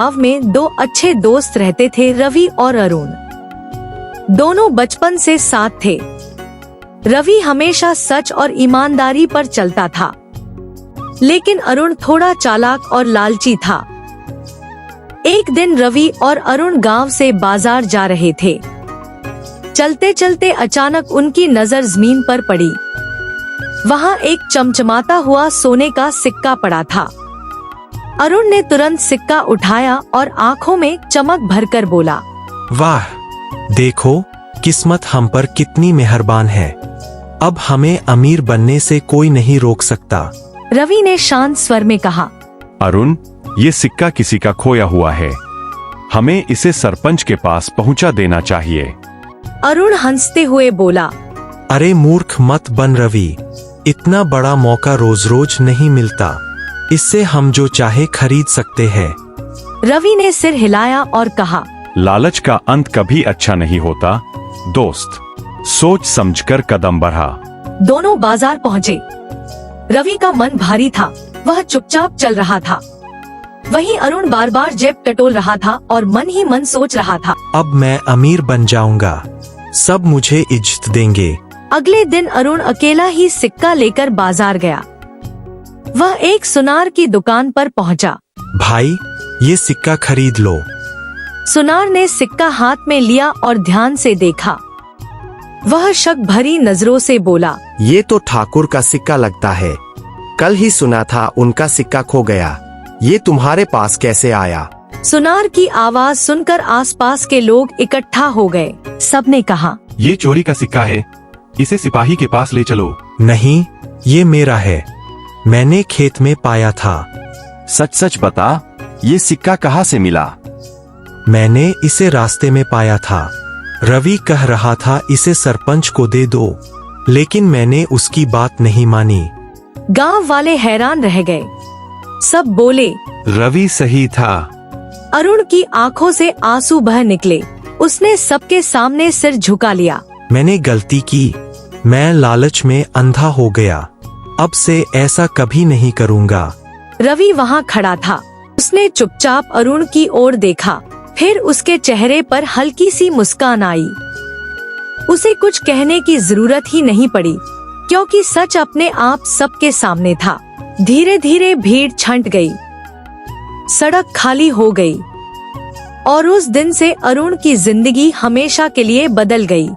गांव में दो अच्छे दोस्त रहते थे, रवि और अरुण। दोनों बचपन से साथ थे। रवि हमेशा सच और ईमानदारी पर चलता था, लेकिन अरुण थोड़ा चालाक और लालची था। एक दिन रवि और अरुण गांव से बाजार जा रहे थे। चलते चलते अचानक उनकी नजर जमीन पर पड़ी। वहां एक चमचमाता हुआ सोने का सिक्का पड़ा था। अरुण ने तुरंत सिक्का उठाया और आंखों में चमक भरकर बोला, वाह, देखो किस्मत हम पर कितनी मेहरबान है। अब हमें अमीर बनने से कोई नहीं रोक सकता। रवि ने शांत स्वर में कहा, अरुण, ये सिक्का किसी का खोया हुआ है। हमें इसे सरपंच के पास पहुंचा देना चाहिए। अरुण हंसते हुए बोला, अरे मूर्ख मत बन रवि, इतना बड़ा मौका रोज रोज नहीं मिलता। इससे हम जो चाहे खरीद सकते हैं। रवि ने सिर हिलाया और कहा, लालच का अंत कभी अच्छा नहीं होता दोस्त, सोच समझकर कदम बढ़ा। दोनों बाजार पहुँचे। रवि का मन भारी था, वह चुपचाप चल रहा था। वहीं अरुण बार बार जेब टटोल रहा था और मन ही मन सोच रहा था, अब मैं अमीर बन जाऊंगा, सब मुझे इज्जत देंगे। अगले दिन अरुण अकेला ही सिक्का लेकर बाजार गया। वह एक सुनार की दुकान पर पहुंचा। भाई, ये सिक्का खरीद लो। सुनार ने सिक्का हाथ में लिया और ध्यान से देखा। वह शक भरी नजरों से बोला, ये तो ठाकुर का सिक्का लगता है। कल ही सुना था उनका सिक्का खो गया। ये तुम्हारे पास कैसे आया? सुनार की आवाज सुनकर आसपास के लोग इकट्ठा हो गए। सबने कहा, ये चोरी का सिक्का है, इसे सिपाही के पास ले चलो। नहीं, ये मेरा है, मैंने खेत में पाया था। सच सच बता, ये सिक्का कहाँ से मिला? मैंने इसे रास्ते में पाया था। रवि कह रहा था इसे सरपंच को दे दो, लेकिन मैंने उसकी बात नहीं मानी। गांव वाले हैरान रह गए। सब बोले, रवि सही था। अरुण की आंखों से आंसू बह निकले। उसने सबके सामने सिर झुका लिया। मैंने गलती की, मैं लालच में अंधा हो गया। अब से ऐसा कभी नहीं करूँगा। रवि वहाँ खड़ा था। उसने चुपचाप अरुण की ओर देखा, फिर उसके चेहरे पर हल्की सी मुस्कान आई। उसे कुछ कहने की जरूरत ही नहीं पड़ी, क्योंकि सच अपने आप सबके सामने था। धीरे धीरे भीड़ छंट गई, सड़क खाली हो गई और उस दिन से अरुण की जिंदगी हमेशा के लिए बदल गई।